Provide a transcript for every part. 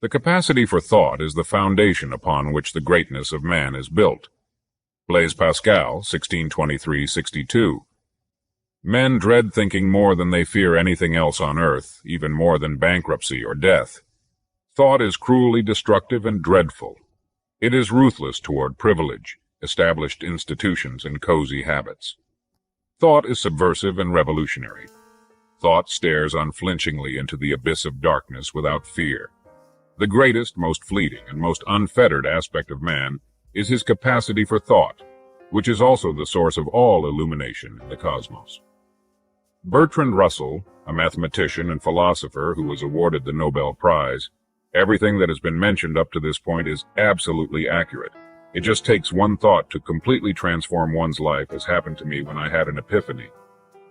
The capacity for thought is the foundation upon which the greatness of man is built. Blaise Pascal, 1623-62. Men dread thinking more than they fear anything else on earth, even more than bankruptcy or death. Thought is cruelly destructive and dreadful. It is ruthless toward privilege, established institutions, and cozy habits. Thought is subversive and revolutionary. Thought stares unflinchingly into the abyss of darkness without fear. The greatest, most fleeting, and most unfettered aspect of man is his capacity for thought, which is also the source of all illumination in the cosmos. Bertrand Russell, a mathematician and philosopher who was awarded the Nobel Prize, everything that has been mentioned up to this point is absolutely accurate. It just takes one thought to completely transform one's life, as happened to me when I had an epiphany.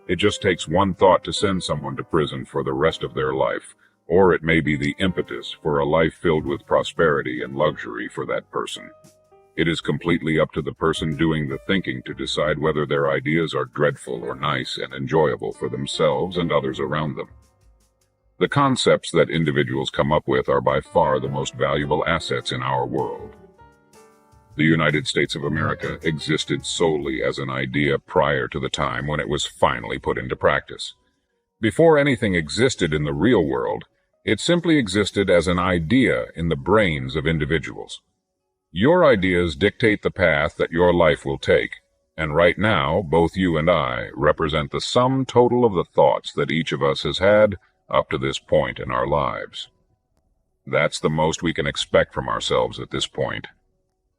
It just takes one thought to send someone to prison for the rest of their life, or it may be the impetus for a life filled with prosperity and luxury for that person. It is completely up to the person doing the thinking to decide whether their ideas are dreadful or nice and enjoyable for themselves and others around them. The concepts that individuals come up with are by far the most valuable assets in our world. The United States of America existed solely as an idea prior to the time when it was finally put into practice. Before anything existed in the real world, it simply existed as an idea in the brains of individuals. Your ideas dictate the path that your life will take, and right now, both you and I represent the sum total of the thoughts that each of us has had up to this point in our lives. That's the most we can expect from ourselves at this point.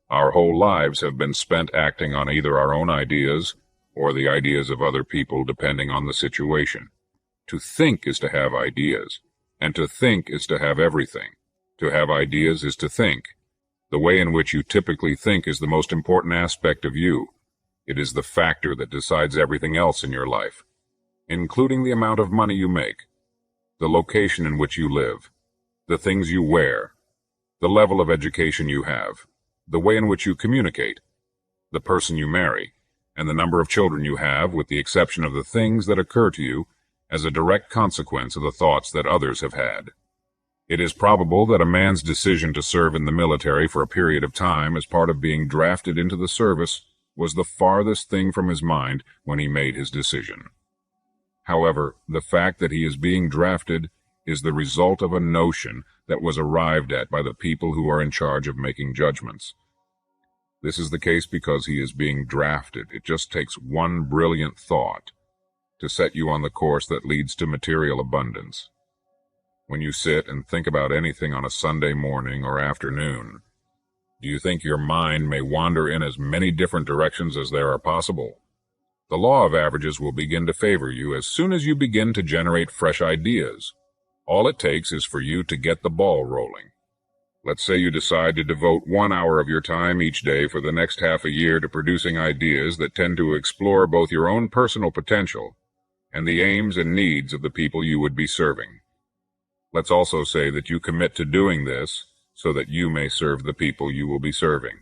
Our whole lives have been spent acting on either our own ideas or the ideas of other people, depending on the situation. To think is to have ideas, and to think is to have everything. To have ideas is to think. The way in which you typically think is the most important aspect of you. It is the factor that decides everything else in your life, including the amount of money you make, the location in which you live, the things you wear, the level of education you have, the way in which you communicate, the person you marry, and the number of children you have, with the exception of the things that occur to you as a direct consequence of the thoughts that others have had. It is probable that a man's decision to serve in the military for a period of time as part of being drafted into the service was the farthest thing from his mind when he made his decision. However, the fact that he is being drafted is the result of a notion that was arrived at by the people who are in charge of making judgments. This is the case because he is being drafted. It just takes one brilliant thought to set you on the course that leads to material abundance. When you sit and think about anything on a Sunday morning or afternoon, do you think your mind may wander in as many different directions as there are possible? The law of averages will begin to favor you as soon as you begin to generate fresh ideas. All it takes is for you to get the ball rolling. Let's say you decide to devote 1 hour of your time each day for the next half a year to producing ideas that tend to explore both your own personal potential and the aims and needs of the people you would be serving. Let's also say that you commit to doing this so that you may serve the people you will be serving.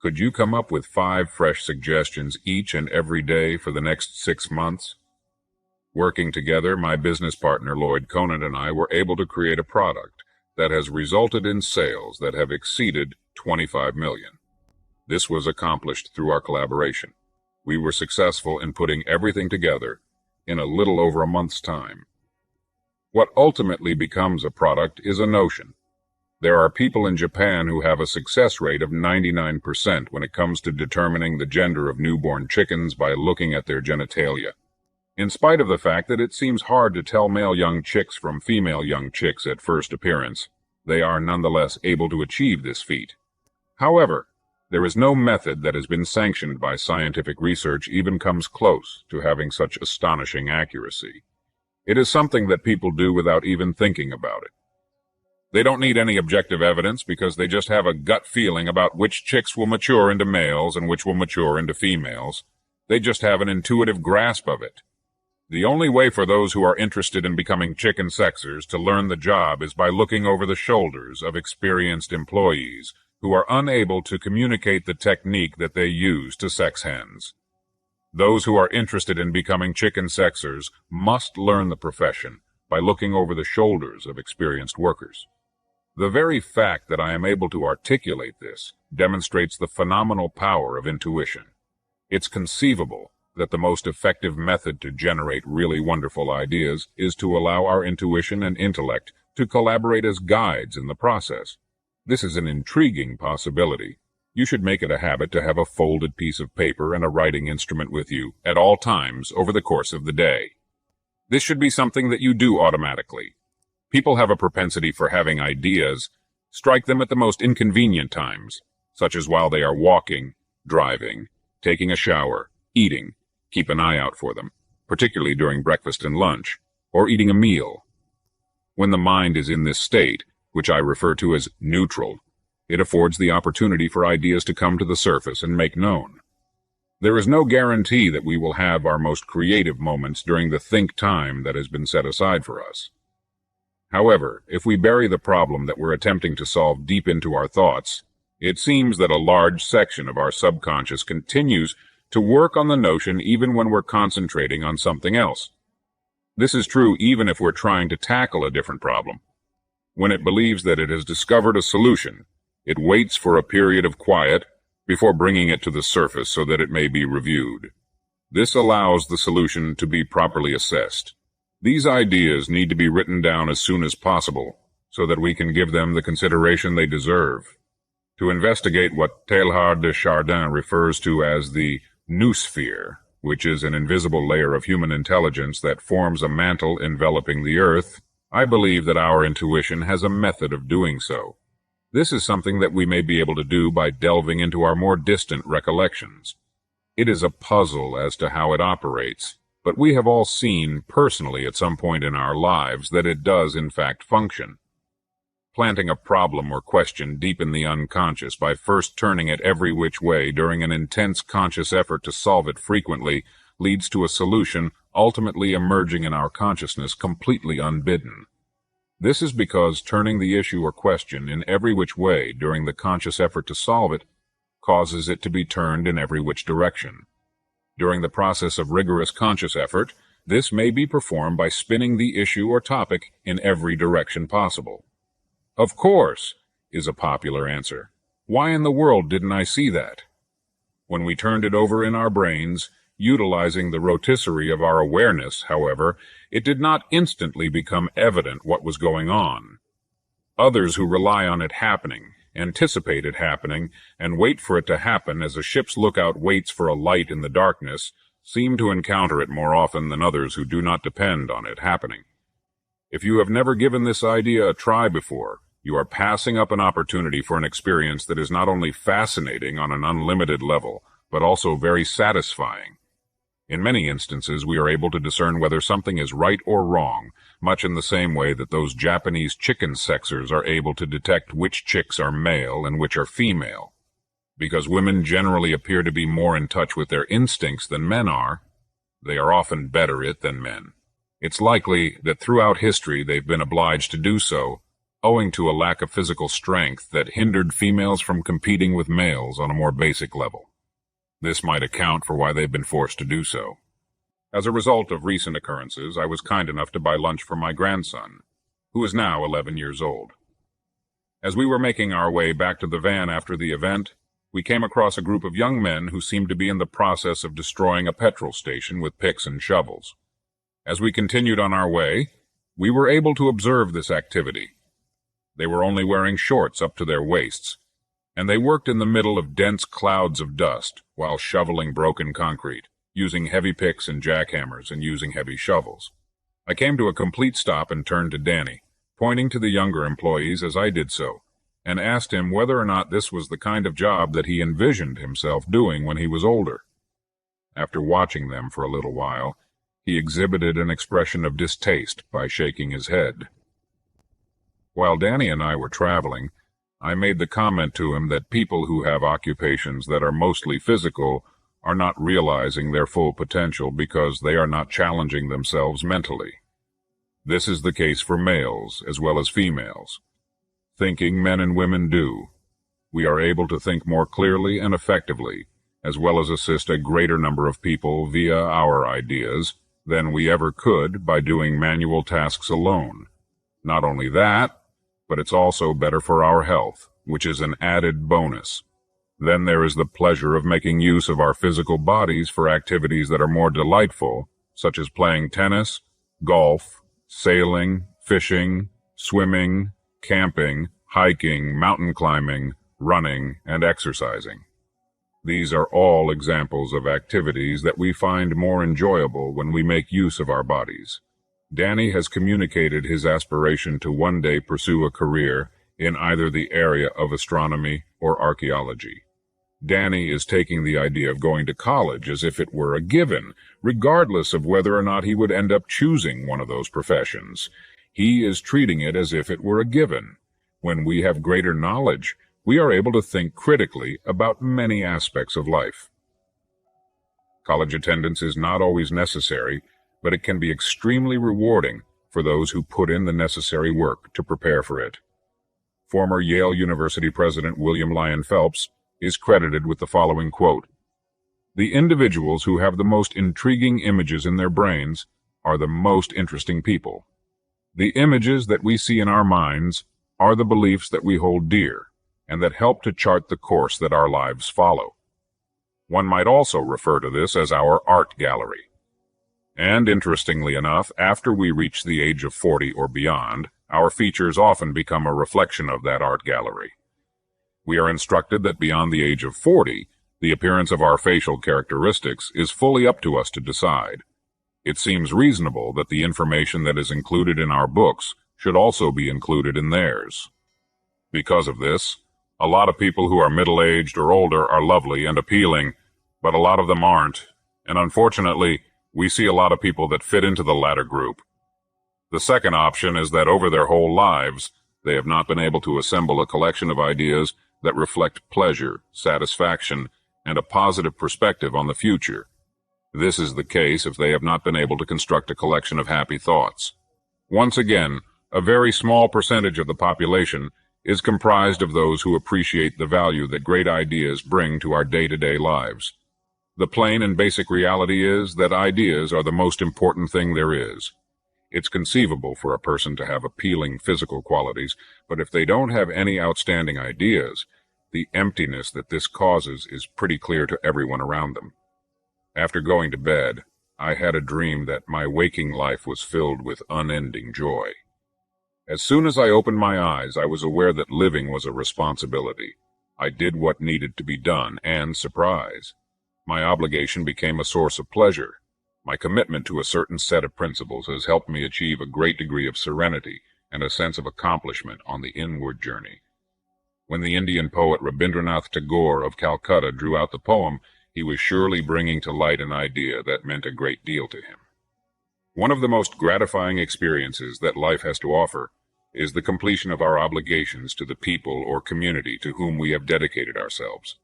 Could you come up with 5 fresh suggestions each and every day for the next 6 months? Working together, my business partner Lloyd Conant and I were able to create a product that has resulted in sales that have exceeded $25 million. This was accomplished through our collaboration. We were successful in putting everything together in a little over a month's time. What ultimately becomes a product is a notion. There are people in Japan who have a success rate of 99% when it comes to determining the gender of newborn chickens by looking at their genitalia. In spite of the fact that it seems hard to tell male young chicks from female young chicks at first appearance, they are nonetheless able to achieve this feat. However, there is no method that has been sanctioned by scientific research even comes close to having such astonishing accuracy. It is something that people do without even thinking about it. They don't need any objective evidence because they just have a gut feeling about which chicks will mature into males and which will mature into females. They just have an intuitive grasp of it. The only way for those who are interested in becoming chicken sexers to learn the job is by looking over the shoulders of experienced employees who are unable to communicate the technique that they use to sex hens. Those who are interested in becoming chicken sexers must learn the profession by looking over the shoulders of experienced workers. The very fact that I am able to articulate this demonstrates the phenomenal power of intuition. It's conceivable that the most effective method to generate really wonderful ideas is to allow our intuition and intellect to collaborate as guides in the process. This is an intriguing possibility. You should make it a habit to have a folded piece of paper and a writing instrument with you at all times over the course of the day. This should be something that you do automatically. People have a propensity for having ideas strike them at the most inconvenient times, such as while they are walking, driving, taking a shower, eating. Keep an eye out for them, particularly during breakfast and lunch, or eating a meal. When the mind is in this state, which I refer to as neutral, it affords the opportunity for ideas to come to the surface and make known. There is no guarantee that we will have our most creative moments during the think time that has been set aside for us. However, if we bury the problem that we're attempting to solve deep into our thoughts, it seems that a large section of our subconscious continues to work on the notion even when we're concentrating on something else. This is true even if we're trying to tackle a different problem. When it believes that it has discovered a solution, it waits for a period of quiet before bringing it to the surface so that it may be reviewed. This allows the solution to be properly assessed. These ideas need to be written down as soon as possible so that we can give them the consideration they deserve. To investigate what Teilhard de Chardin refers to as the noosphere, which is an invisible layer of human intelligence that forms a mantle enveloping the earth, I believe that our intuition has a method of doing so. This is something that we may be able to do by delving into our more distant recollections. It is a puzzle as to how it operates, but we have all seen personally at some point in our lives that it does in fact function. Planting a problem or question deep in the unconscious by first turning it every which way during an intense conscious effort to solve it frequently leads to a solution ultimately emerging in our consciousness completely unbidden. This is because turning the issue or question in every which way during the conscious effort to solve it causes it to be turned in every which direction. During the process of rigorous conscious effort, this may be performed by spinning the issue or topic in every direction possible. "Of course," is a popular answer. "Why in the world didn't I see that?" When we turned it over in our brains, utilizing the rotisserie of our awareness, however, it did not instantly become evident what was going on. Others who rely on it happening, anticipate it happening, and wait for it to happen as a ship's lookout waits for a light in the darkness, seem to encounter it more often than others who do not depend on it happening. If you have never given this idea a try before, you are passing up an opportunity for an experience that is not only fascinating on an unlimited level, but also very satisfying. In many instances, we are able to discern whether something is right or wrong, much in the same way that those Japanese chicken sexers are able to detect which chicks are male and which are female. Because women generally appear to be more in touch with their instincts than men are, they are often better at it than men. It's likely that throughout history they've been obliged to do so, owing to a lack of physical strength that hindered females from competing with males on a more basic level. This might account for why they've been forced to do so. As a result of recent occurrences, I was kind enough to buy lunch for my grandson, who is now 11 years old. As we were making our way back to the van after the event, we came across a group of young men who seemed to be in the process of destroying a petrol station with picks and shovels. As we continued on our way, we were able to observe this activity. They were only wearing shorts up to their waists, and they worked in the middle of dense clouds of dust while shoveling broken concrete, using heavy picks and jackhammers and using heavy shovels. I came to a complete stop and turned to Danny, pointing to the younger employees as I did so, and asked him whether or not this was the kind of job that he envisioned himself doing when he was older. After watching them for a little while, he exhibited an expression of distaste by shaking his head. While Danny and I were traveling, I made the comment to him that people who have occupations that are mostly physical are not realizing their full potential because they are not challenging themselves mentally. This is the case for males as well as females. Thinking men and women do. We are able to think more clearly and effectively, as well as assist a greater number of people via our ideas than we ever could by doing manual tasks alone. Not only that, but it's also better for our health, which is an added bonus. Then there is the pleasure of making use of our physical bodies for activities that are more delightful, such as playing tennis, golf, sailing, fishing, swimming, camping, hiking, mountain climbing, running, and exercising. These are all examples of activities that we find more enjoyable when we make use of our bodies. Danny has communicated his aspiration to one day pursue a career in either the area of astronomy or archaeology. Danny is taking the idea of going to college as if it were a given, regardless of whether or not he would end up choosing one of those professions. He is treating it as if it were a given. When we have greater knowledge, we are able to think critically about many aspects of life. College attendance is not always necessary, but it can be extremely rewarding for those who put in the necessary work to prepare for it. Former Yale University President William Lyon Phelps is credited with the following quote: "The individuals who have the most intriguing images in their brains are the most interesting people. The images that we see in our minds are the beliefs that we hold dear and that help to chart the course that our lives follow." One might also refer to this as our art gallery. And interestingly enough, after we reach the age of 40 or beyond, our features often become a reflection of that art gallery. We are instructed that beyond the age of 40, the appearance of our facial characteristics is fully up to us to decide. It seems reasonable that the information that is included in our books should also be included in theirs. Because of this, a lot of people who are middle-aged or older are lovely and appealing, but a lot of them aren't, and unfortunately, we see a lot of people that fit into the latter group. The second option is that over their whole lives, they have not been able to assemble a collection of ideas that reflect pleasure, satisfaction, and a positive perspective on the future. This is the case if they have not been able to construct a collection of happy thoughts. Once again, a very small percentage of the population is comprised of those who appreciate the value that great ideas bring to our day-to-day lives. The plain and basic reality is that ideas are the most important thing there is. It's conceivable for a person to have appealing physical qualities, but if they don't have any outstanding ideas, the emptiness that this causes is pretty clear to everyone around them. After going to bed, I had a dream that my waking life was filled with unending joy. As soon as I opened my eyes, I was aware that living was a responsibility. I did what needed to be done, and surprise, my obligation became a source of pleasure. My commitment to a certain set of principles has helped me achieve a great degree of serenity and a sense of accomplishment on the inward journey. When the Indian poet Rabindranath Tagore of Calcutta drew out the poem, he was surely bringing to light an idea that meant a great deal to him. One of the most gratifying experiences that life has to offer is the completion of our obligations to the people or community to whom we have dedicated ourselves.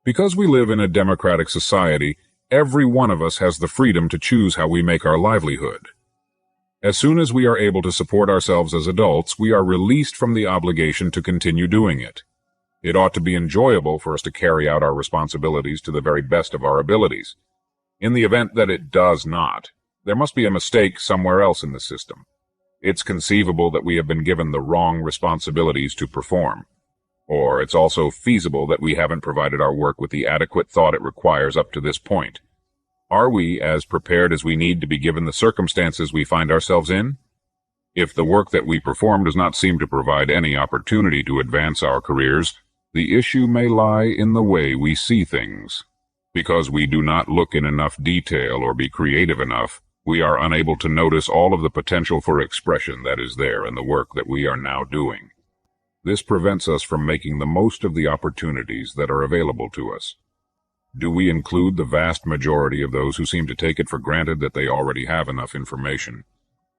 Because we live in a democratic society, every one of us has the freedom to choose how we make our livelihood. As soon as we are able to support ourselves as adults, we are released from the obligation to continue doing it. It ought to be enjoyable for us to carry out our responsibilities to the very best of our abilities. In the event that it does not, there must be a mistake somewhere else in the system. It's conceivable that we have been given the wrong responsibilities to perform. Or it's also feasible that we haven't provided our work with the adequate thought it requires up to this point. Are we as prepared as we need to be given the circumstances we find ourselves in? If the work that we perform does not seem to provide any opportunity to advance our careers, the issue may lie in the way we see things. Because we do not look in enough detail or be creative enough, we are unable to notice all of the potential for expression that is there in the work that we are now doing. This prevents us from making the most of the opportunities that are available to us. Do we include the vast majority of those who seem to take it for granted that they already have enough information,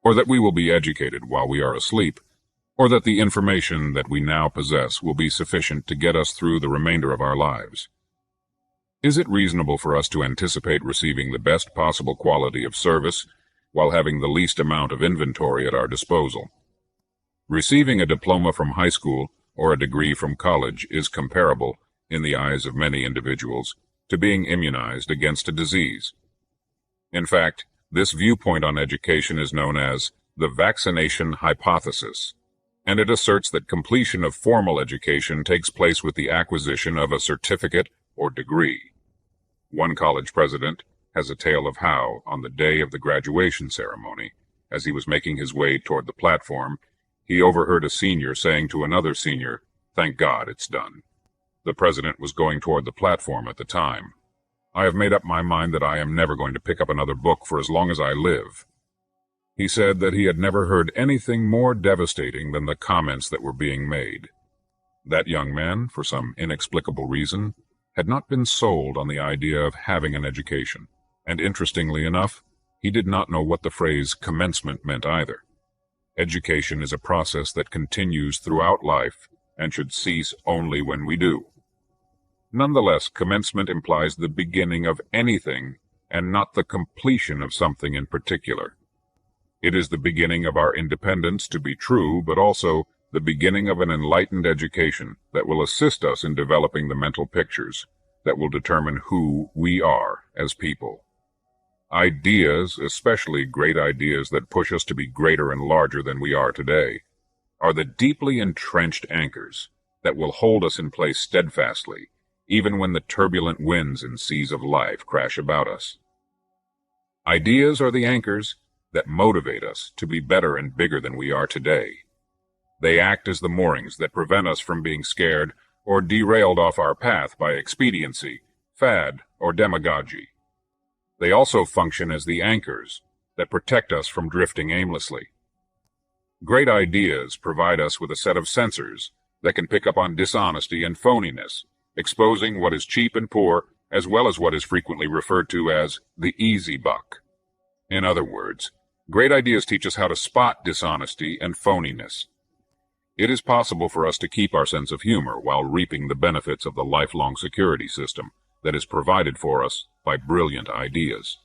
or that we will be educated while we are asleep, or that the information that we now possess will be sufficient to get us through the remainder of our lives? Is it reasonable for us to anticipate receiving the best possible quality of service while having the least amount of inventory at our disposal? Receiving a diploma from high school or a degree from college is comparable, in the eyes of many individuals, to being immunized against a disease. In fact, this viewpoint on education is known as the vaccination hypothesis. and it asserts that completion of formal education takes place with the acquisition of a certificate or degree. One college president has a tale of how, on the day of the graduation ceremony, as he was making his way toward the platform, he overheard a senior saying to another senior, "Thank God it's done." The president was going toward the platform at the time. "I have made up my mind that I am never going to pick up another book for as long as I live." He said that he had never heard anything more devastating than the comments that were being made. That young man, for some inexplicable reason, had not been sold on the idea of having an education, and interestingly enough, he did not know what the phrase commencement meant either. Education is a process that continues throughout life and should cease only when we do. Nonetheless, commencement implies the beginning of anything and not the completion of something in particular. It is the beginning of our independence, to be true, but also the beginning of an enlightened education that will assist us in developing the mental pictures that will determine who we are as people. Ideas, especially great ideas that push us to be greater and larger than we are today, are the deeply entrenched anchors that will hold us in place steadfastly, even when the turbulent winds and seas of life crash about us. Ideas are the anchors that motivate us to be better and bigger than we are today. They act as the moorings that prevent us from being scared or derailed off our path by expediency, fad, or demagogy. They also function as the anchors that protect us from drifting aimlessly. Great ideas provide us with a set of sensors that can pick up on dishonesty and phoniness, exposing what is cheap and poor, as well as what is frequently referred to as the easy buck. In other words, great ideas teach us how to spot dishonesty and phoniness. It is possible for us to keep our sense of humor while reaping the benefits of the lifelong security system that is provided for us by brilliant ideas.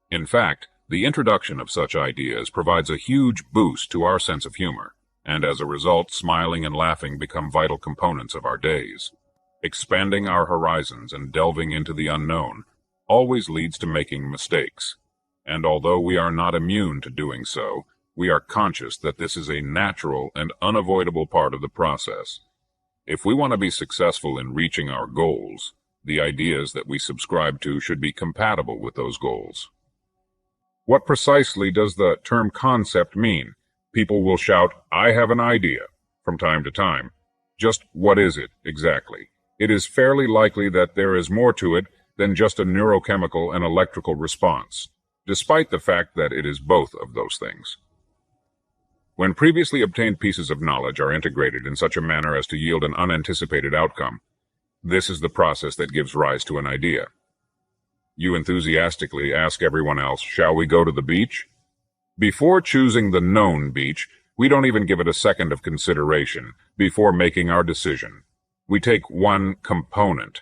In fact, the introduction of such ideas provides a huge boost to our sense of humor, and as a result, smiling and laughing become vital components of our days. Expanding our horizons and delving into the unknown always leads to making mistakes, and although we are not immune to doing so, we are conscious that this is a natural and unavoidable part of the process. If we want to be successful in reaching our goals, the ideas that we subscribe to should be compatible with those goals. What precisely does the term concept mean? People will shout, "I have an idea," from time to time. Just what is it exactly? It is fairly likely that there is more to it than just a neurochemical and electrical response, despite the fact that it is both of those things. When previously obtained pieces of knowledge are integrated in such a manner as to yield an unanticipated outcome, this is the process that gives rise to an idea. You enthusiastically ask everyone else, "Shall we go to the beach?" Before choosing the known beach, we don't even give it a second of consideration before making our decision. We take one component,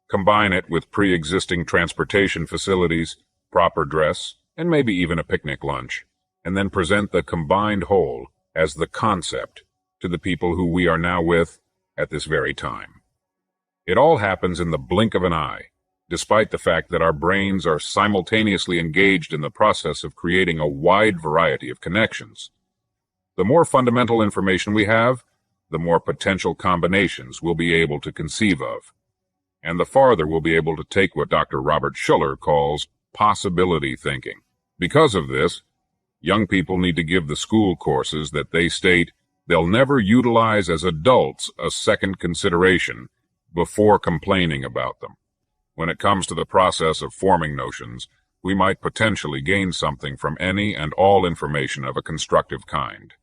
combine it with pre-existing transportation facilities, proper dress, and maybe even a picnic lunch, and then present the combined whole as the concept to the people who we are now with at this very time. It all happens in the blink of an eye, despite the fact that our brains are simultaneously engaged in the process of creating a wide variety of connections. The more fundamental information we have, the more potential combinations we'll be able to conceive of, and the farther we'll be able to take what Dr. Robert Schuller calls possibility thinking. Because of this, young people need to give the school courses that they state they'll never utilize as adults a second consideration before complaining about them. When it comes to the process of forming notions, we might potentially gain something from any and all information of a constructive kind.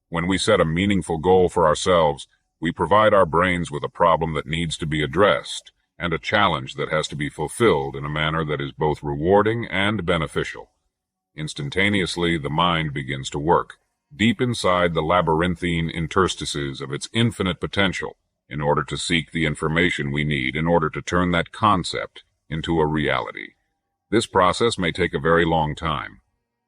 When we set a meaningful goal for ourselves, we provide our brains with a problem that needs to be addressed and a challenge that has to be fulfilled in a manner that is both rewarding and beneficial. Instantaneously, the mind begins to work, deep inside the labyrinthine interstices of its infinite potential, in order to seek the information we need in order to turn that concept into a reality. This process may take a very long time.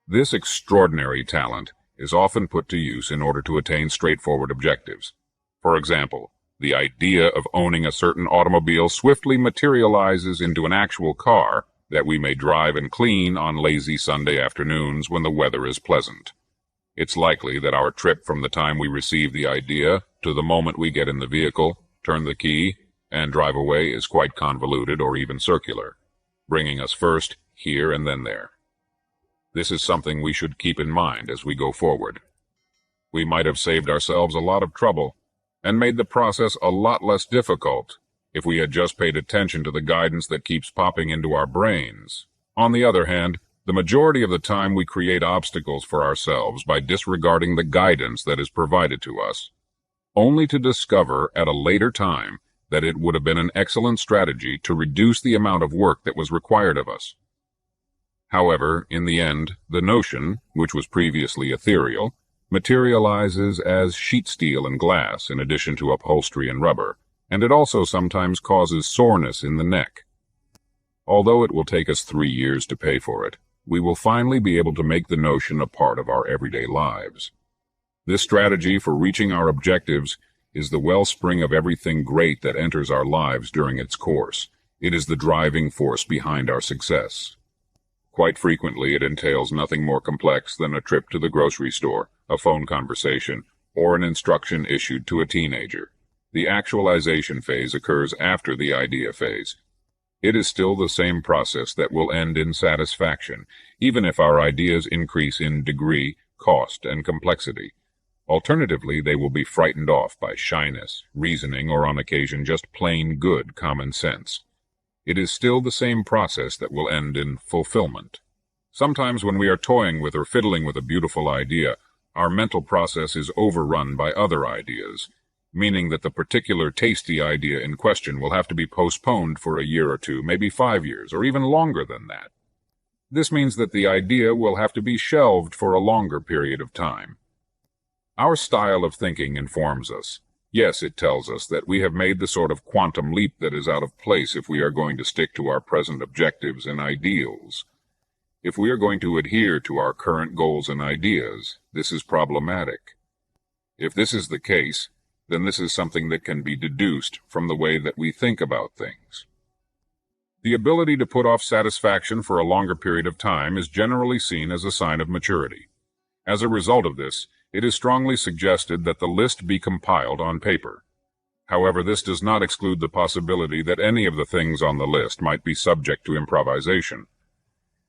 This extraordinary talent is often put to use in order to attain straightforward objectives. For example, the idea of owning a certain automobile swiftly materializes into an actual car that we may drive and clean on lazy Sunday afternoons when the weather is pleasant. It's likely that our trip from the time we receive the idea to the moment we get in the vehicle, turn the key, and drive away is quite convoluted or even circular, bringing us first here and then there. This is something we should keep in mind as we go forward. We might have saved ourselves a lot of trouble and made the process a lot less difficult if we had just paid attention to the guidance that keeps popping into our brains. On the other hand, the majority of the time we create obstacles for ourselves by disregarding the guidance that is provided to us, only to discover at a later time that it would have been an excellent strategy to reduce the amount of work that was required of us. However, in the end, the notion, which was previously ethereal, materializes as sheet steel and glass in addition to upholstery and rubber, and it also sometimes causes soreness in the neck. Although it will take us 3 years to pay for it, we will finally be able to make the notion a part of our everyday lives. This strategy for reaching our objectives is the wellspring of everything great that enters our lives during its course. It is the driving force behind our success. Quite frequently, it entails nothing more complex than a trip to the grocery store, a phone conversation, or an instruction issued to a teenager. The actualization phase occurs after the idea phase. It is still the same process that will end in satisfaction, even if our ideas increase in degree, cost, and complexity. Alternatively, they will be frightened off by shyness, reasoning, or on occasion just plain good common sense. It is still the same process that will end in fulfillment. Sometimes when we are toying with or fiddling with a beautiful idea, our mental process is overrun by other ideas, meaning that the particular tasty idea in question will have to be postponed for a year or two, maybe 5 years, or even longer than that. This means that the idea will have to be shelved for a longer period of time. Our style of thinking informs us. Yes, it tells us that we have made the sort of quantum leap that is out of place if we are going to stick to our present objectives and ideals. If we are going to adhere to our current goals and ideas, this is problematic. If this is the case, then this is something that can be deduced from the way that we think about things. The ability to put off satisfaction for a longer period of time is generally seen as a sign of maturity. As a result of this, it is strongly suggested that the list be compiled on paper. However, this does not exclude the possibility that any of the things on the list might be subject to improvisation.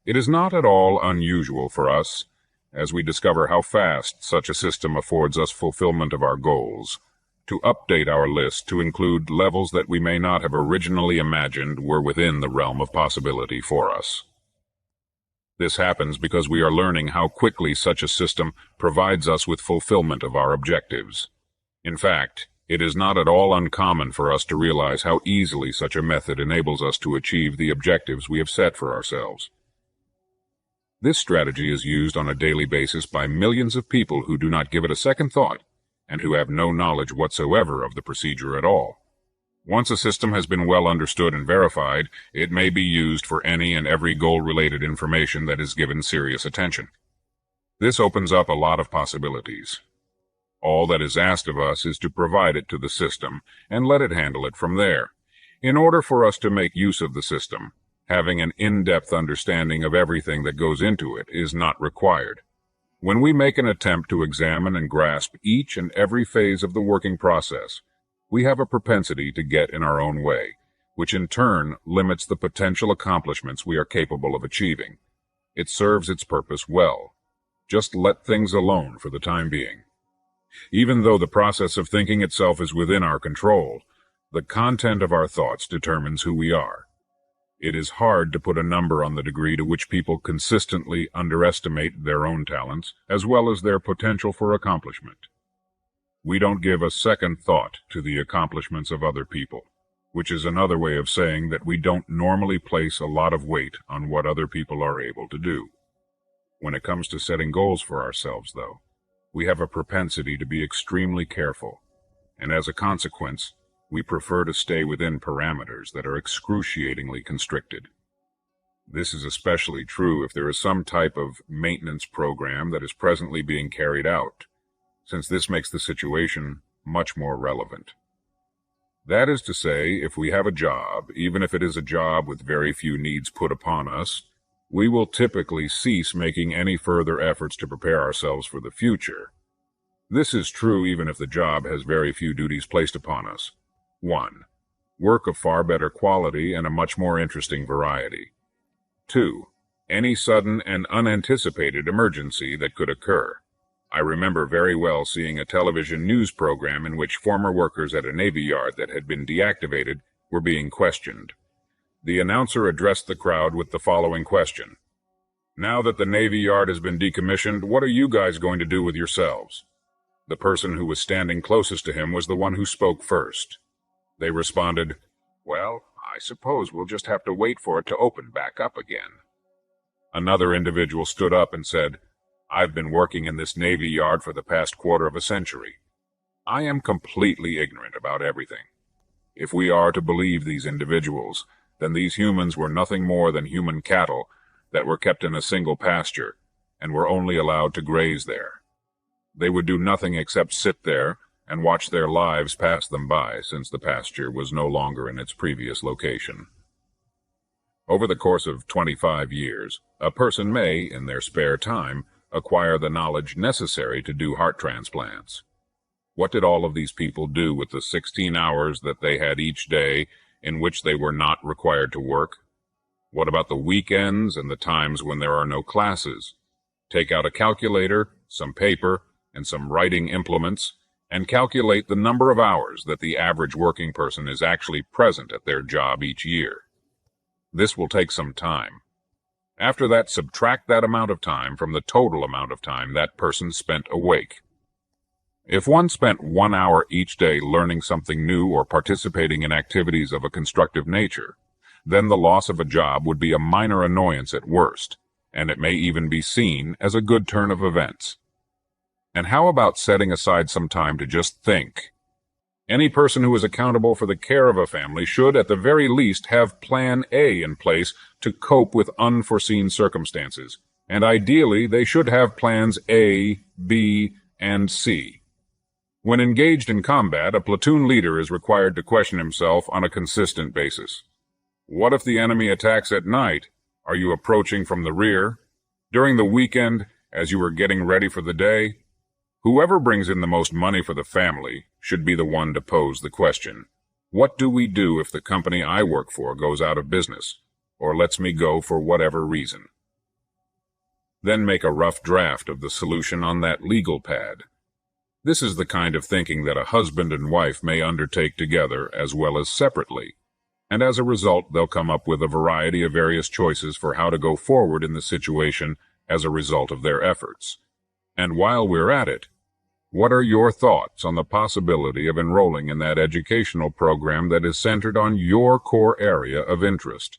It is not at all unusual for us, as we discover how fast such a system affords us fulfillment of our goals, to update our list to include levels that we may not have originally imagined were within the realm of possibility for us. This happens because we are learning how quickly such a system provides us with fulfillment of our objectives. In fact, it is not at all uncommon for us to realize how easily such a method enables us to achieve the objectives we have set for ourselves. This strategy is used on a daily basis by millions of people who do not give it a second thought and who have no knowledge whatsoever of the procedure at all. Once a system has been well understood and verified, it may be used for any and every goal-related information that is given serious attention. This opens up a lot of possibilities. All that is asked of us is to provide it to the system and let it handle it from there. In order for us to make use of the system, having an in-depth understanding of everything that goes into it is not required. When we make an attempt to examine and grasp each and every phase of the working process, we have a propensity to get in our own way, which in turn limits the potential accomplishments we are capable of achieving. It serves its purpose well. Just let things alone for the time being. Even though the process of thinking itself is within our control, the content of our thoughts determines who we are. It is hard to put a number on the degree to which people consistently underestimate their own talents, as well as their potential for accomplishment. We don't give a second thought to the accomplishments of other people, which is another way of saying that we don't normally place a lot of weight on what other people are able to do. When it comes to setting goals for ourselves, though, we have a propensity to be extremely careful, and as a consequence, we prefer to stay within parameters that are excruciatingly constricted. This is especially true if there is some type of maintenance program that is presently being carried out, since this makes the situation much more relevant. That is to say, if we have a job, even if it is a job with very few needs put upon us, we will typically cease making any further efforts to prepare ourselves for the future. This is true even if the job has very few duties placed upon us. 1. Work of far better quality and a much more interesting variety. 2. Any sudden and unanticipated emergency that could occur. I remember very well seeing a television news program in which former workers at a Navy yard that had been deactivated were being questioned. The announcer addressed the crowd with the following question. Now that the Navy yard has been decommissioned, what are you guys going to do with yourselves? The person who was standing closest to him was the one who spoke first. They responded, "Well, I suppose we'll just have to wait for it to open back up again." Another individual stood up and said, "I've been working in this Navy yard for the past quarter of a century. I am completely ignorant about everything." If we are to believe these individuals, then these humans were nothing more than human cattle that were kept in a single pasture and were only allowed to graze there. They would do nothing except sit there and watch their lives pass them by, since the pasture was no longer in its previous location. Over the course of 25 years, a person may, in their spare time, acquire the knowledge necessary to do heart transplants. What did all of these people do with the 16 hours that they had each day in which they were not required to work? What about the weekends and the times when there are no classes? Take out a calculator, some paper, and some writing implements, and calculate the number of hours that the average working person is actually present at their job each year. This will take some time. After that, subtract that amount of time from the total amount of time that person spent awake. If one spent 1 hour each day learning something new or participating in activities of a constructive nature, then the loss of a job would be a minor annoyance at worst, and it may even be seen as a good turn of events. And how about setting aside some time to just think? Any person who is accountable for the care of a family should, at the very least, have Plan A in place to cope with unforeseen circumstances, and ideally they should have Plans A, B, and C. When engaged in combat, a platoon leader is required to question himself on a consistent basis. What if the enemy attacks at night? Are you approaching from the rear? During the weekend, as you are getting ready for the day? Whoever brings in the most money for the family should be the one to pose the question. What do we do if the company I work for goes out of business, or lets me go for whatever reason? Then make a rough draft of the solution on that legal pad. This is the kind of thinking that a husband and wife may undertake together as well as separately, and as a result they'll come up with a variety of various choices for how to go forward in the situation as a result of their efforts. And while we're at it, what are your thoughts on the possibility of enrolling in that educational program that is centered on your core area of interest?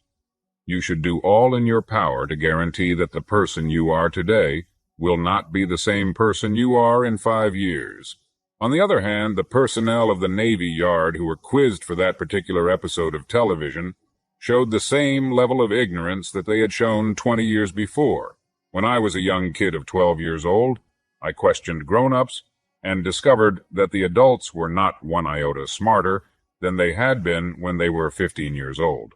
You should do all in your power to guarantee that the person you are today will not be the same person you are in 5 years. On the other hand, the personnel of the Navy Yard who were quizzed for that particular episode of television showed the same level of ignorance that they had shown 20 years before. When I was a young kid of 12 years old, I questioned grown-ups and discovered that the adults were not one iota smarter than they had been when they were 15 years old.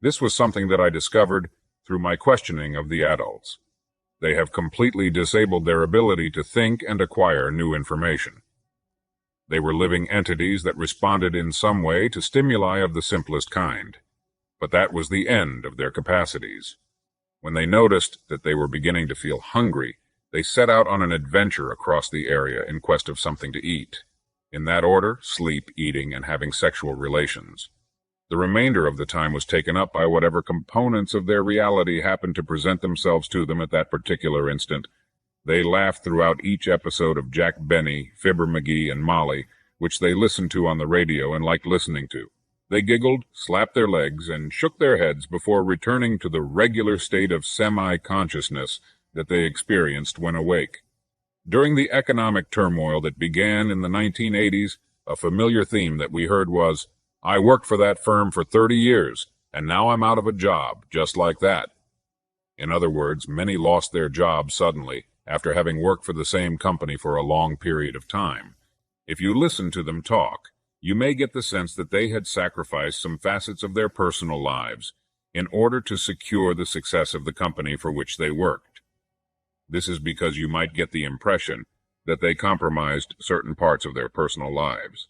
This was something that I discovered through my questioning of the adults. They have completely disabled their ability to think and acquire new information. They were living entities that responded in some way to stimuli of the simplest kind, but that was the end of their capacities. When they noticed that they were beginning to feel hungry, they set out on an adventure across the area in quest of something to eat. In that order, sleep, eating, and having sexual relations. The remainder of the time was taken up by whatever components of their reality happened to present themselves to them at that particular instant. They laughed throughout each episode of Jack Benny, Fibber McGee, and Molly, which they listened to on the radio and liked listening to. They giggled, slapped their legs, and shook their heads before returning to the regular state of semi-consciousness that they experienced when awake. During the economic turmoil that began in the 1980s, a familiar theme that we heard was, "I worked for that firm for 30 years, and now I'm out of a job, just like that." In other words, many lost their jobs suddenly after having worked for the same company for a long period of time. If you listen to them talk, you may get the sense that they had sacrificed some facets of their personal lives in order to secure the success of the company for which they worked. This is because you might get the impression that they compromised certain parts of their personal lives.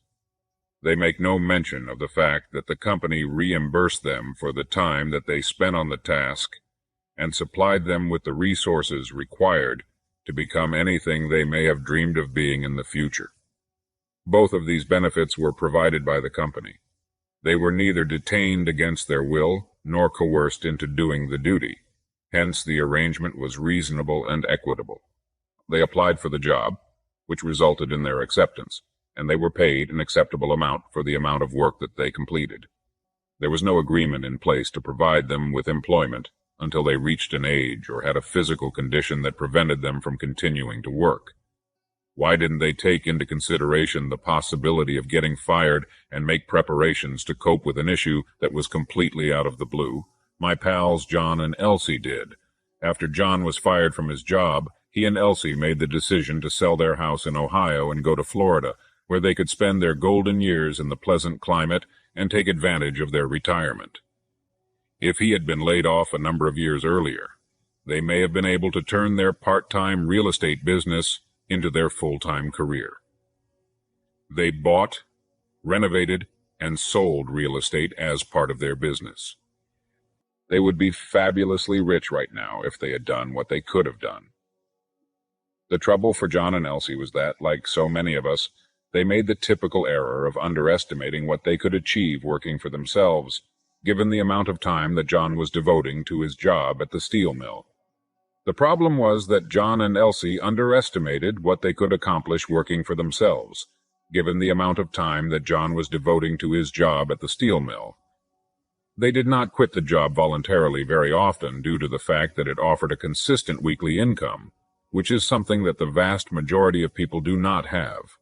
They make no mention of the fact that the company reimbursed them for the time that they spent on the task and supplied them with the resources required to become anything they may have dreamed of being in the future. Both of these benefits were provided by the company. They were neither detained against their will nor coerced into doing the duty. Hence, the arrangement was reasonable and equitable. They applied for the job, which resulted in their acceptance, and they were paid an acceptable amount for the amount of work that they completed. There was no agreement in place to provide them with employment until they reached an age or had a physical condition that prevented them from continuing to work. Why didn't they take into consideration the possibility of getting fired and make preparations to cope with an issue that was completely out of the blue? My pals John and Elsie did. After John was fired from his job, he and Elsie made the decision to sell their house in Ohio and go to Florida, where they could spend their golden years in the pleasant climate and take advantage of their retirement. If he had been laid off a number of years earlier, they may have been able to turn their part-time real estate business into their full-time career. They bought, renovated, and sold real estate as part of their business. They would be fabulously rich right now if they had done what they could have done. The trouble for John and Elsie was that, like so many of us, they made the typical error of underestimating what they could achieve working for themselves, given the amount of time that John was devoting to his job at the steel mill. The problem was that John and Elsie underestimated what they could accomplish working for themselves, given the amount of time that John was devoting to his job at the steel mill. They did not quit the job voluntarily very often due to the fact that it offered a consistent weekly income, which is something that the vast majority of people do not have.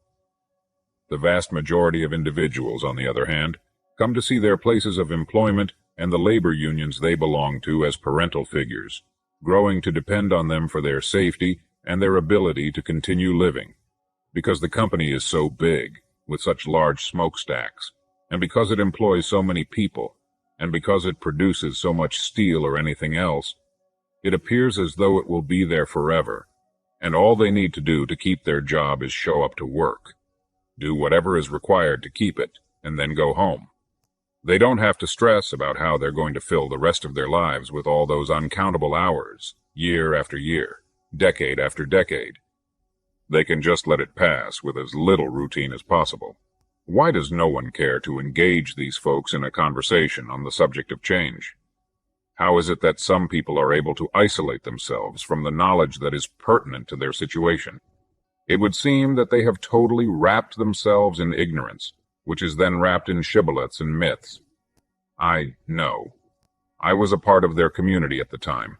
The vast majority of individuals, on the other hand, come to see their places of employment and the labor unions they belong to as parental figures, growing to depend on them for their safety and their ability to continue living, because the company is so big, with such large smokestacks, and because it employs so many people, and because it produces so much steel or anything else, it appears as though it will be there forever, and all they need to do to keep their job is show up to work, do whatever is required to keep it, and then go home. They don't have to stress about how they're going to fill the rest of their lives with all those uncountable hours, year after year, decade after decade. They can just let it pass with as little routine as possible. Why does no one care to engage these folks in a conversation on the subject of change? How is it that some people are able to isolate themselves from the knowledge that is pertinent to their situation? It would seem that they have totally wrapped themselves in ignorance, which is then wrapped in shibboleths and myths. I know. I was a part of their community at the time.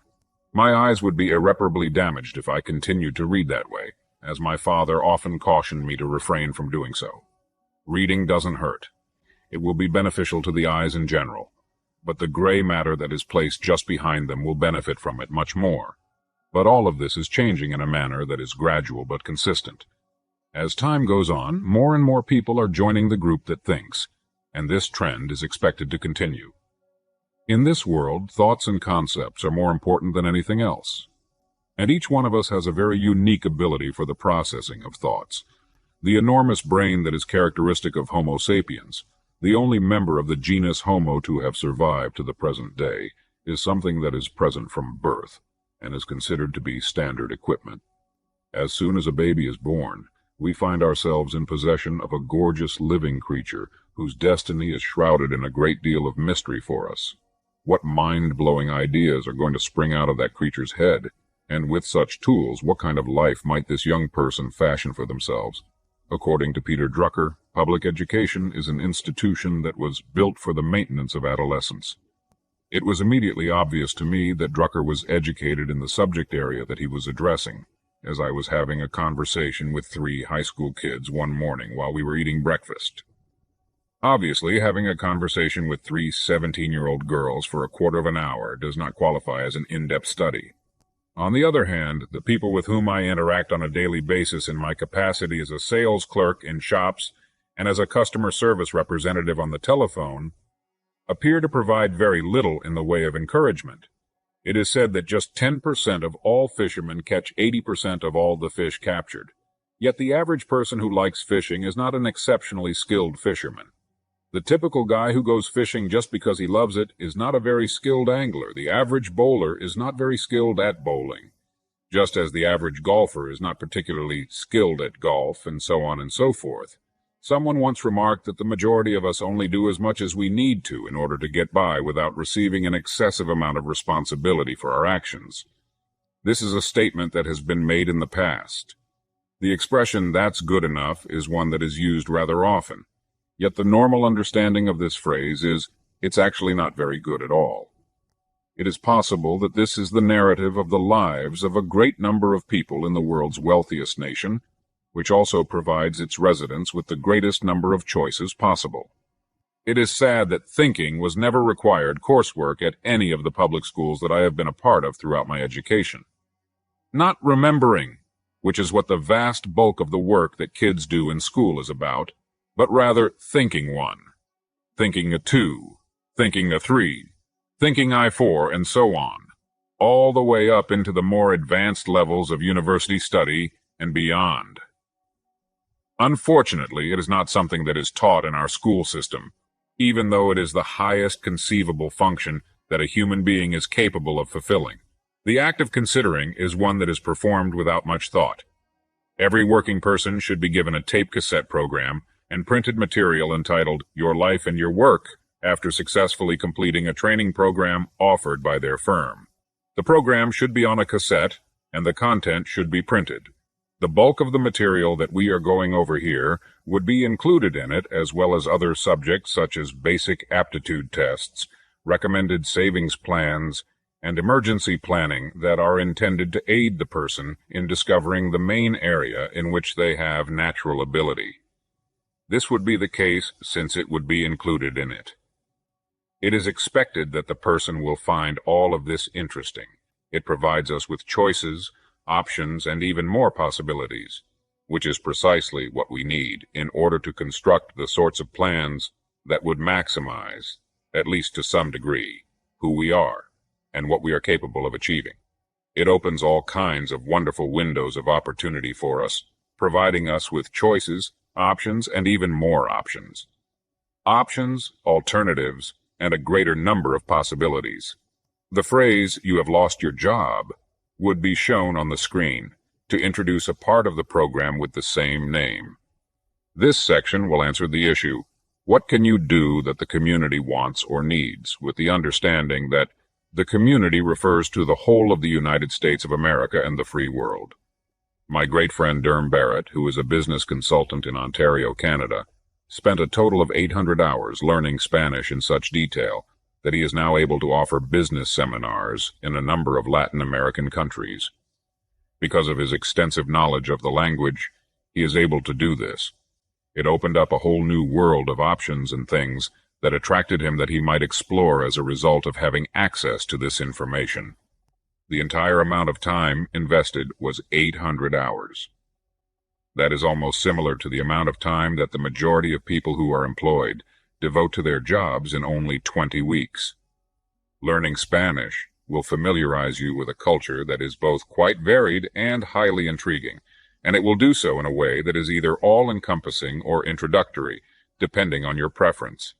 My eyes would be irreparably damaged if I continued to read that way, as my father often cautioned me to refrain from doing so. Reading doesn't hurt. It will be beneficial to the eyes in general, but the gray matter that is placed just behind them will benefit from it much more. But all of this is changing in a manner that is gradual but consistent. As time goes on, more and more people are joining the group that thinks, and this trend is expected to continue. In this world, thoughts and concepts are more important than anything else, and each one of us has a very unique ability for the processing of thoughts. The enormous brain that is characteristic of Homo sapiens, the only member of the genus Homo to have survived to the present day, is something that is present from birth and is considered to be standard equipment. As soon as a baby is born, we find ourselves in possession of a gorgeous living creature whose destiny is shrouded in a great deal of mystery for us. What mind-blowing ideas are going to spring out of that creature's head? And with such tools, what kind of life might this young person fashion for themselves? According to Peter Drucker, public education is an institution that was built for the maintenance of adolescence. It was immediately obvious to me that Drucker was educated in the subject area that he was addressing, as I was having a conversation with 3 high school kids one morning while we were eating breakfast. Obviously, having a conversation with 3 17-year-old girls for a quarter of an hour does not qualify as an in-depth study. On the other hand, the people with whom I interact on a daily basis in my capacity as a sales clerk in shops and as a customer service representative on the telephone appear to provide very little in the way of encouragement. It is said that just 10% of all fishermen catch 80% of all the fish captured. Yet the average person who likes fishing is not an exceptionally skilled fisherman. The typical guy who goes fishing just because he loves it is not a very skilled angler. The average bowler is not very skilled at bowling, just as the average golfer is not particularly skilled at golf, and so on and so forth. Someone once remarked that the majority of us only do as much as we need to in order to get by without receiving an excessive amount of responsibility for our actions. This is a statement that has been made in the past. The expression, "that's good enough," is one that is used rather often. Yet the normal understanding of this phrase is, it's actually not very good at all. It is possible that this is the narrative of the lives of a great number of people in the world's wealthiest nation, which also provides its residents with the greatest number of choices possible. It is sad that thinking was never required coursework at any of the public schools that I have been a part of throughout my education. Not remembering, which is what the vast bulk of the work that kids do in school is about, but rather thinking one, thinking a two, thinking a three, thinking I4, and so on, all the way up into the more advanced levels of university study and beyond. Unfortunately, it is not something that is taught in our school system, even though it is the highest conceivable function that a human being is capable of fulfilling. The act of considering is one that is performed without much thought. Every working person should be given a tape cassette program and printed material entitled "Your Life and Your Work" after successfully completing a training program offered by their firm. The program should be on a cassette, and the content should be printed. The bulk of the material that we are going over here would be included in it, as well as other subjects such as basic aptitude tests, recommended savings plans, and emergency planning that are intended to aid the person in discovering the main area in which they have natural ability. This would be the case since it would be included in it. It is expected that the person will find all of this interesting. It provides us with choices, options, and even more possibilities, which is precisely what we need in order to construct the sorts of plans that would maximize, at least to some degree, who we are and what we are capable of achieving. It opens all kinds of wonderful windows of opportunity for us, providing us with choices, options, and even more options. Options, alternatives, and a greater number of possibilities. The phrase, "you have lost your job," would be shown on the screen to introduce a part of the program with the same name. This section will answer the issue, what can you do that the community wants or needs, with the understanding that the community refers to the whole of the United States of America and the free world. My great friend Derm Barrett, who is a business consultant in Ontario, Canada, spent a total of 800 hours learning Spanish in such detail that he is now able to offer business seminars in a number of Latin American countries. Because of his extensive knowledge of the language, he is able to do this. It opened up a whole new world of options and things that attracted him that he might explore as a result of having access to this information. The entire amount of time invested was 800 hours. That is almost similar to the amount of time that the majority of people who are employed devote to their jobs in only 20 weeks. Learning Spanish will familiarize you with a culture that is both quite varied and highly intriguing, and it will do so in a way that is either all-encompassing or introductory, depending on your preference.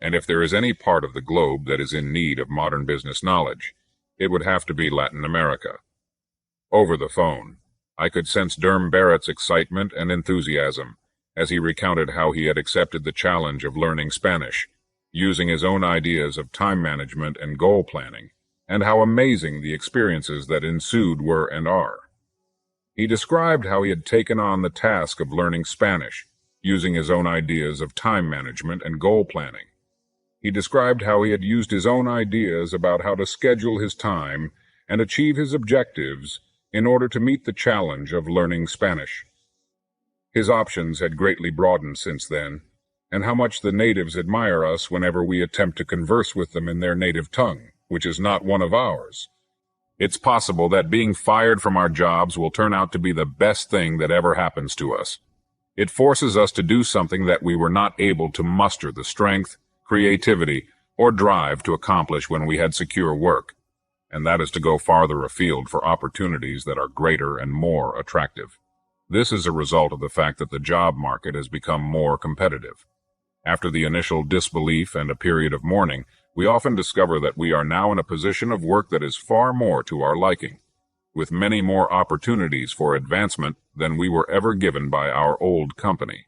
And if there is any part of the globe that is in need of modern business knowledge, it would have to be Latin America. Over the phone, I could sense Derm Barrett's excitement and enthusiasm as he recounted how he had accepted the challenge of learning Spanish, using his own ideas of time management and goal planning, and how amazing the experiences that ensued were and are. He described how he had taken on the task of learning Spanish, using his own ideas of time management and goal planning. He described how he had used his own ideas about how to schedule his time and achieve his objectives in order to meet the challenge of learning Spanish. His options had greatly broadened since then, and how much the natives admire us whenever we attempt to converse with them in their native tongue, which is not one of ours. It's possible that being fired from our jobs will turn out to be the best thing that ever happens to us. It forces us to do something that we were not able to muster the strength, creativity, or drive to accomplish when we had secure work, and that is to go farther afield for opportunities that are greater and more attractive. This is a result of the fact that the job market has become more competitive. After the initial disbelief and a period of mourning, we often discover that we are now in a position of work that is far more to our liking, with many more opportunities for advancement than we were ever given by our old company.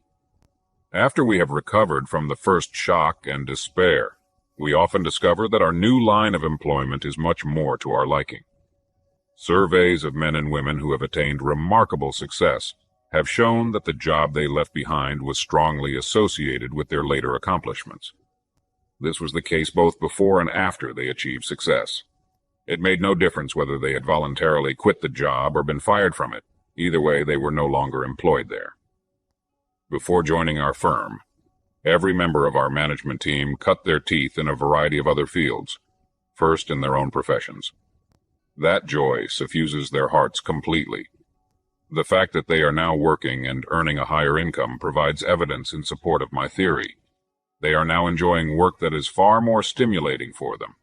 After we have recovered from the first shock and despair, we often discover that our new line of employment is much more to our liking. Surveys of men and women who have attained remarkable success have shown that the job they left behind was strongly associated with their later accomplishments. This was the case both before and after they achieved success. It made no difference whether they had voluntarily quit the job or been fired from it. Either way, they were no longer employed there. Before joining our firm, every member of our management team cut their teeth in a variety of other fields, first in their own professions. That joy suffuses their hearts completely. The fact that they are now working and earning a higher income provides evidence in support of my theory. They are now enjoying work that is far more stimulating for them,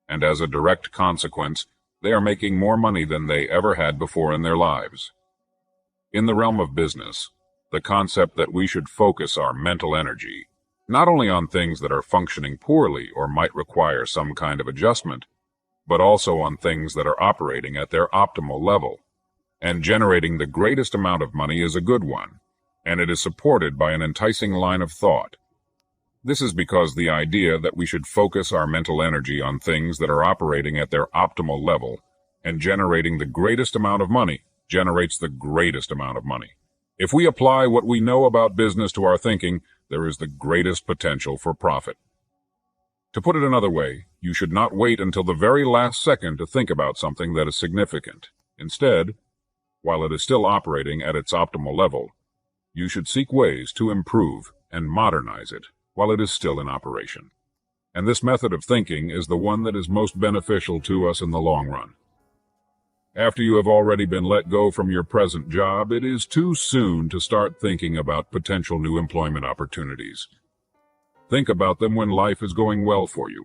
and as a direct consequence, they are making more money than they ever had before in their lives. In the realm of business, the concept that we should focus our mental energy not only on things that are functioning poorly or might require some kind of adjustment, but also on things that are operating at their optimal level and generating the greatest amount of money is a good one, and it is supported by an enticing line of thought. This is because the idea that we should focus our mental energy on things that are operating at their optimal level and generating the greatest amount of money generates the greatest amount of money. If we apply what we know about business to our thinking, there is the greatest potential for profit. To put it another way, you should not wait until the very last second to think about something that is significant. Instead, while it is still operating at its optimal level, you should seek ways to improve and modernize it while it is still in operation. And this method of thinking is the one that is most beneficial to us in the long run. After you have already been let go from your present job, it is too soon to start thinking about potential new employment opportunities. Think about them when life is going well for you,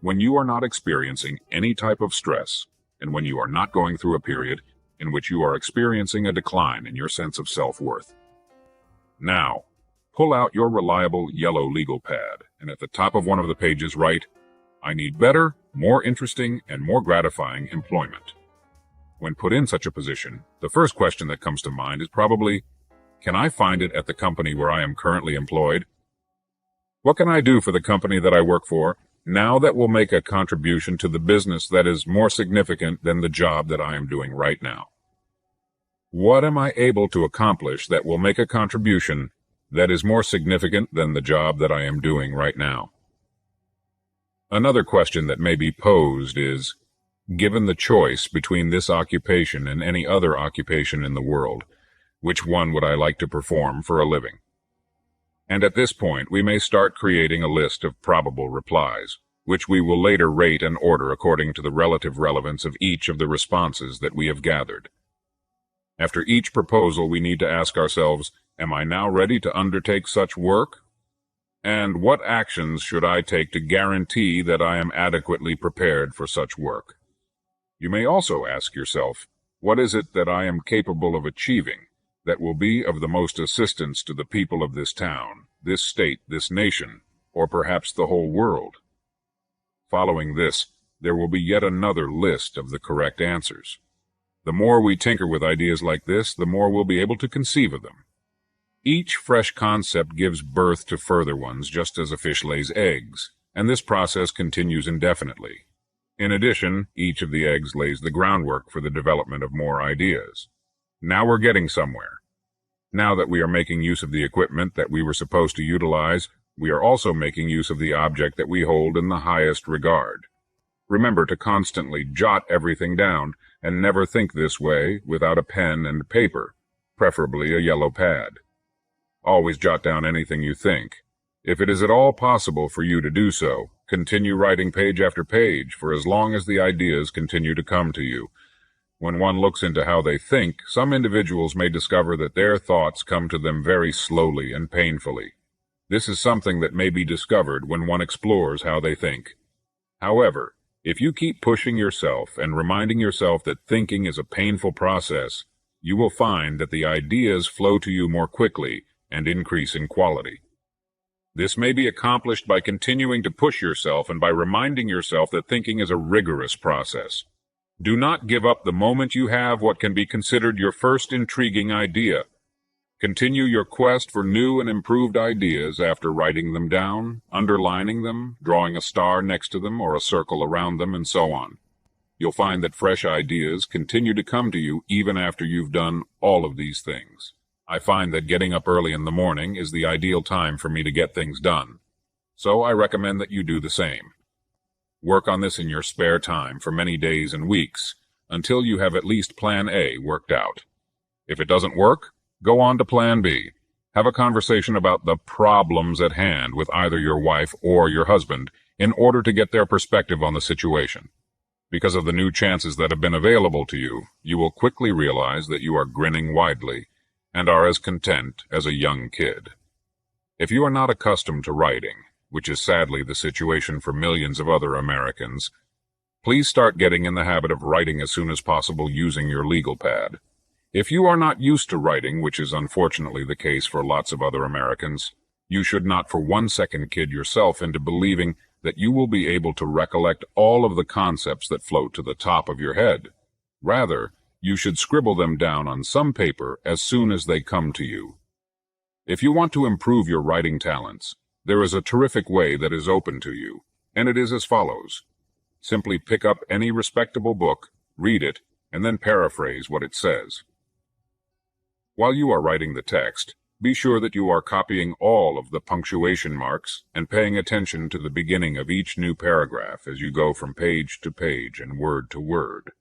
when you are not experiencing any type of stress, and when you are not going through a period in which you are experiencing a decline in your sense of self-worth. Now, pull out your reliable yellow legal pad, and at the top of one of the pages write, "I need better, more interesting, and more gratifying employment." When put in such a position, the first question that comes to mind is probably, can I find it at the company where I am currently employed? What can I do for the company that I work for now that will make a contribution to the business that is more significant than the job that I am doing right now? What am I able to accomplish that will make a contribution that is more significant than the job that I am doing right now? Another question that may be posed is, given the choice between this occupation and any other occupation in the world, which one would I like to perform for a living? And at this point, we may start creating a list of probable replies, which we will later rate and order according to the relative relevance of each of the responses that we have gathered. After each proposal, we need to ask ourselves, am I now ready to undertake such work? And what actions should I take to guarantee that I am adequately prepared for such work? You may also ask yourself, what is it that I am capable of achieving that will be of the most assistance to the people of this town, this state, this nation, or perhaps the whole world? Following this, there will be yet another list of the correct answers. The more we tinker with ideas like this, the more we'll be able to conceive of them. Each fresh concept gives birth to further ones, just as a fish lays eggs, and this process continues indefinitely. In addition, each of the eggs lays the groundwork for the development of more ideas. Now we're getting somewhere. Now that we are making use of the equipment that we were supposed to utilize, we are also making use of the object that we hold in the highest regard. Remember to constantly jot everything down, and never think this way without a pen and paper, preferably a yellow pad. Always jot down anything you think. If it is at all possible for you to do so, continue writing page after page for as long as the ideas continue to come to you. When one looks into how they think, some individuals may discover that their thoughts come to them very slowly and painfully. This is something that may be discovered when one explores how they think. However, if you keep pushing yourself and reminding yourself that thinking is a painful process, you will find that the ideas flow to you more quickly and increase in quality. This may be accomplished by continuing to push yourself and by reminding yourself that thinking is a rigorous process. Do not give up the moment you have what can be considered your first intriguing idea. Continue your quest for new and improved ideas after writing them down, underlining them, drawing a star next to them or a circle around them, and so on. You'll find that fresh ideas continue to come to you even after you've done all of these things. I find that getting up early in the morning is the ideal time for me to get things done, so I recommend that you do the same. Work on this in your spare time for many days and weeks until you have at least Plan A worked out. If it doesn't work, go on to Plan B. Have a conversation about the problems at hand with either your wife or your husband in order to get their perspective on the situation. Because of the new chances that have been available to you, you will quickly realize that you are grinning widely and are as content as a young kid. If you are not accustomed to writing, which is sadly the situation for millions of other Americans, please start getting in the habit of writing as soon as possible using your legal pad. If you are not used to writing, which is unfortunately the case for lots of other Americans, you should not for 1 second kid yourself into believing that you will be able to recollect all of the concepts that float to the top of your head. Rather, you should scribble them down on some paper as soon as they come to you. If you want to improve your writing talents, there is a terrific way that is open to you, and it is as follows. Simply pick up any respectable book, read it, and then paraphrase what it says. While you are writing the text, be sure that you are copying all of the punctuation marks and paying attention to the beginning of each new paragraph as you go from page to page and word to word.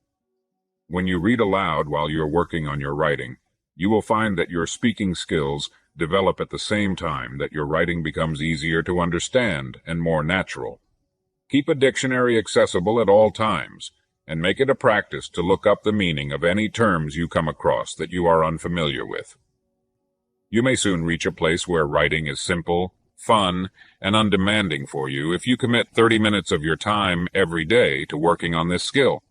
When you read aloud while you're working on your writing, you will find that your speaking skills develop at the same time that your writing becomes easier to understand and more natural. Keep a dictionary accessible at all times, and make it a practice to look up the meaning of any terms you come across that you are unfamiliar with. You may soon reach a place where writing is simple, fun, and undemanding for you if you commit 30 minutes of your time every day to working on this skill.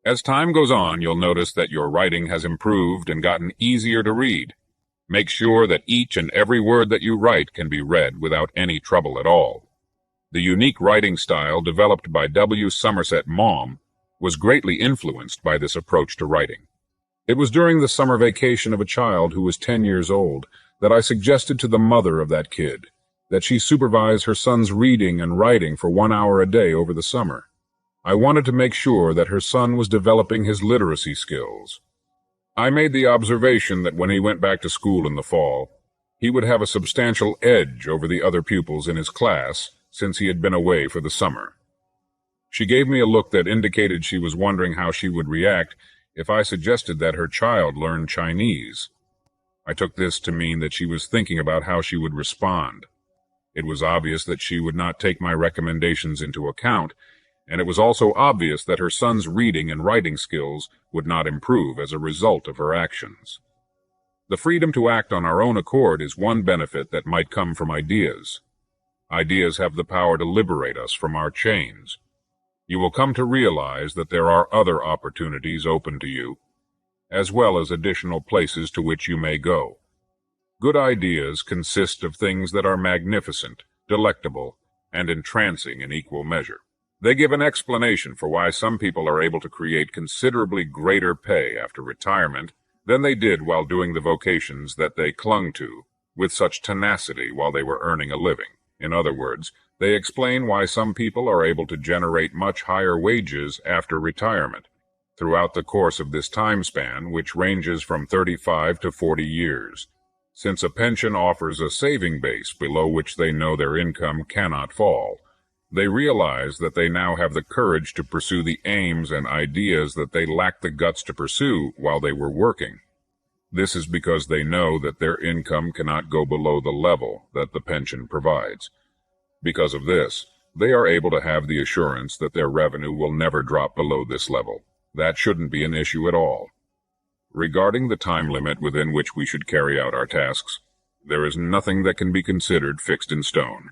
As time goes on, you'll notice that your writing has improved and gotten easier to read. Make sure that each and every word that you write can be read without any trouble at all. The unique writing style developed by W. Somerset Maugham was greatly influenced by this approach to writing. It was during the summer vacation of a child who was 10 years old that I suggested to the mother of that kid that she supervise her son's reading and writing for 1 hour a day over the summer. I wanted to make sure that her son was developing his literacy skills. I made the observation that when he went back to school in the fall, he would have a substantial edge over the other pupils in his class since he had been away for the summer. She gave me a look that indicated she was wondering how she would react if I suggested that her child learn Chinese. I took this to mean that she was thinking about how she would respond. It was obvious that she would not take my recommendations into account, and it was also obvious that her son's reading and writing skills would not improve as a result of her actions. The freedom to act on our own accord is one benefit that might come from ideas. Ideas have the power to liberate us from our chains. You will come to realize that there are other opportunities open to you, as well as additional places to which you may go. Good ideas consist of things that are magnificent, delectable, and entrancing in equal measure. They give an explanation for why some people are able to create considerably greater pay after retirement than they did while doing the vocations that they clung to with such tenacity while they were earning a living. In other words, they explain why some people are able to generate much higher wages after retirement throughout the course of this time span, which ranges from 35 to 40 years, since a pension offers a saving base below which they know their income cannot fall. They realize that they now have the courage to pursue the aims and ideas that they lacked the guts to pursue while they were working. This is because they know that their income cannot go below the level that the pension provides. Because of this, they are able to have the assurance that their revenue will never drop below this level. That shouldn't be an issue at all. Regarding the time limit within which we should carry out our tasks, there is nothing that can be considered fixed in stone.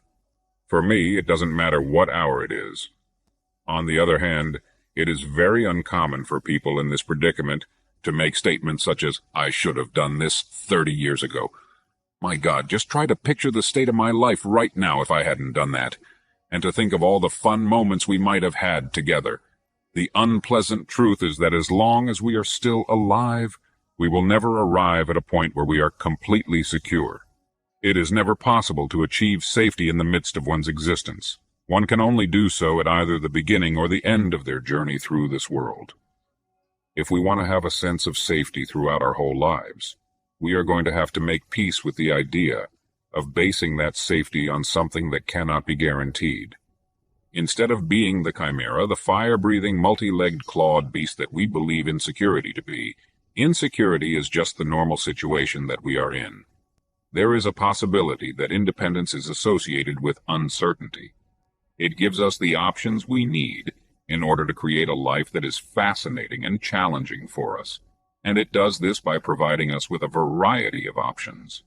For me, it doesn't matter what hour it is. On the other hand, it is very uncommon for people in this predicament to make statements such as, "I should have done this 30 years ago. My God, just try to picture the state of my life right now if I hadn't done that, and to think of all the fun moments we might have had together." The unpleasant truth is that as long as we are still alive, we will never arrive at a point where we are completely secure. It is never possible to achieve safety in the midst of one's existence. One can only do so at either the beginning or the end of their journey through this world. If we want to have a sense of safety throughout our whole lives, we are going to have to make peace with the idea of basing that safety on something that cannot be guaranteed. Instead of being the chimera, the fire-breathing, multi-legged, clawed beast that we believe insecurity to be, insecurity is just the normal situation that we are in. There is a possibility that independence is associated with uncertainty. It gives us the options we need in order to create a life that is fascinating and challenging for us, and it does this by providing us with a variety of options.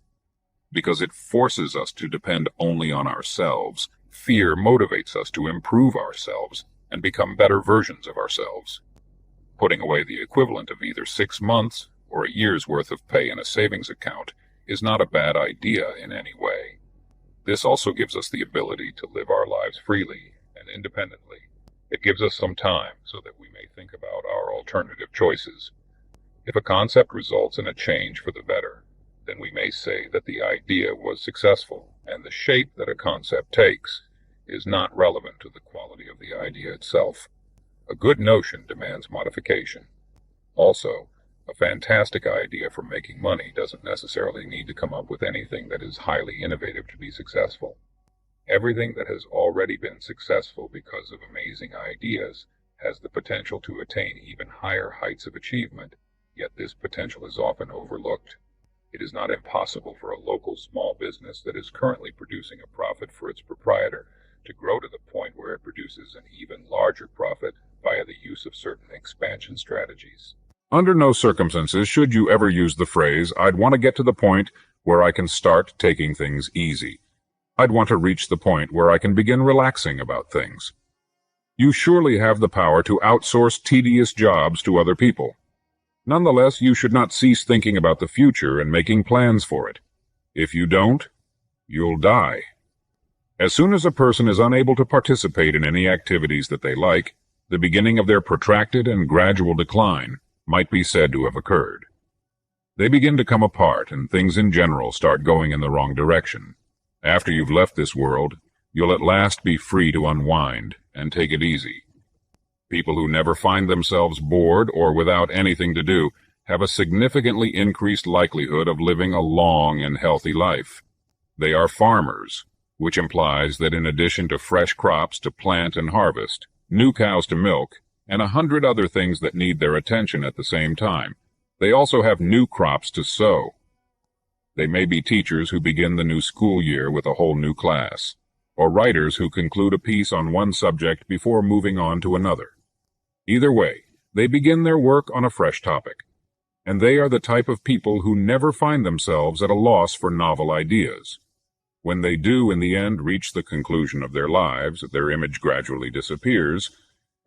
Because it forces us to depend only on ourselves, fear motivates us to improve ourselves and become better versions of ourselves. Putting away the equivalent of either 6 months or a year's worth of pay in a savings account is not a bad idea in any way. This also gives us the ability to live our lives freely and independently. It gives us some time so that we may think about our alternative choices. If a concept results in a change for the better, then we may say that the idea was successful, and the shape that a concept takes is not relevant to the quality of the idea itself. A good notion demands modification. Also, a fantastic idea for making money doesn't necessarily need to come up with anything that is highly innovative to be successful. Everything that has already been successful because of amazing ideas has the potential to attain even higher heights of achievement, yet this potential is often overlooked. It is not impossible for a local small business that is currently producing a profit for its proprietor to grow to the point where it produces an even larger profit via the use of certain expansion strategies. Under no circumstances should you ever use the phrase, "I'd want to get to the point where I can start taking things easy. I'd want to reach the point where I can begin relaxing about things." You surely have the power to outsource tedious jobs to other people. Nonetheless, you should not cease thinking about the future and making plans for it. If you don't, you'll die. As soon as a person is unable to participate in any activities that they like, the beginning of their protracted and gradual decline might be said to have occurred. They begin to come apart, and things in general start going in the wrong direction. After you've left this world, you'll at last be free to unwind and take it easy. People who never find themselves bored or without anything to do have a significantly increased likelihood of living a long and healthy life. They are farmers, which implies that in addition to fresh crops to plant and harvest, new cows to milk, and 100 other things that need their attention at the same time, they also have new crops to sow. They may be teachers who begin the new school year with a whole new class, or writers who conclude a piece on one subject before moving on to another. Either way, they begin their work on a fresh topic, and they are the type of people who never find themselves at a loss for novel ideas. When they do in the end reach the conclusion of their lives, their image gradually disappears,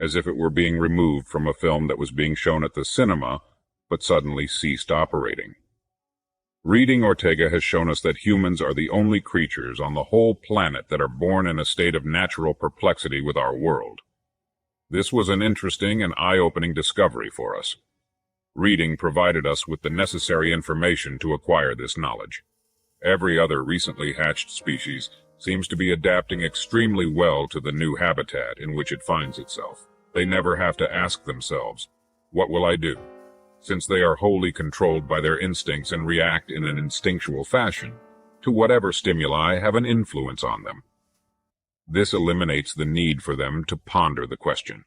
as if it were being removed from a film that was being shown at the cinema, but suddenly ceased operating. Reading Ortega has shown us that humans are the only creatures on the whole planet that are born in a state of natural perplexity with our world. This was an interesting and eye-opening discovery for us. Reading provided us with the necessary information to acquire this knowledge. Every other recently hatched species seems to be adapting extremely well to the new habitat in which it finds itself. They never have to ask themselves, "What will I do?" since they are wholly controlled by their instincts and react in an instinctual fashion to whatever stimuli have an influence on them. This eliminates the need for them to ponder the question,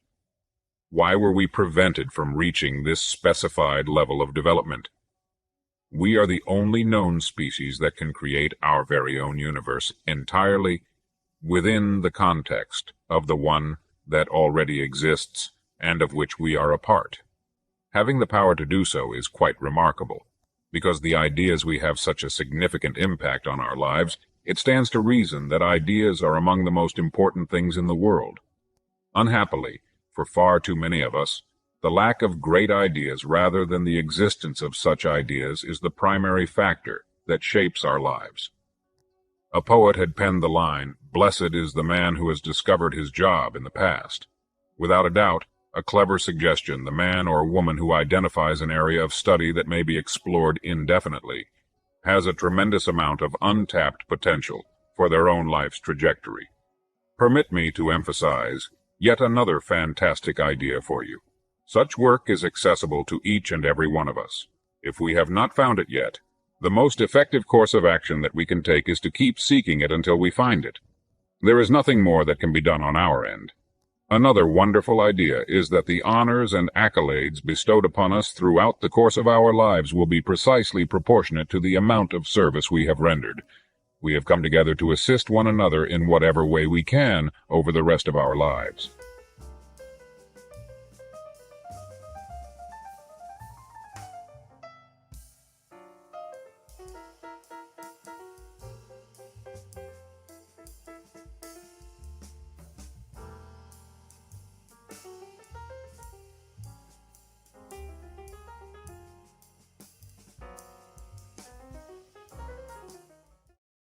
why were we prevented from reaching this specified level of development? We are the only known species that can create our very own universe entirely within the context of the one that already exists and of which we are a part. Having the power to do so is quite remarkable. Because the ideas we have such a significant impact on our lives, it stands to reason that ideas are among the most important things in the world. Unhappily, for far too many of us, the lack of great ideas rather than the existence of such ideas is the primary factor that shapes our lives. A poet had penned the line, "Blessed is the man who has discovered his job," in the past. Without a doubt, a clever suggestion, the man or woman who identifies an area of study that may be explored indefinitely has a tremendous amount of untapped potential for their own life's trajectory. Permit me to emphasize yet another fantastic idea for you. Such work is accessible to each and every one of us. If we have not found it yet, the most effective course of action that we can take is to keep seeking it until we find it. There is nothing more that can be done on our end. Another wonderful idea is that the honors and accolades bestowed upon us throughout the course of our lives will be precisely proportionate to the amount of service we have rendered. We have come together to assist one another in whatever way we can over the rest of our lives.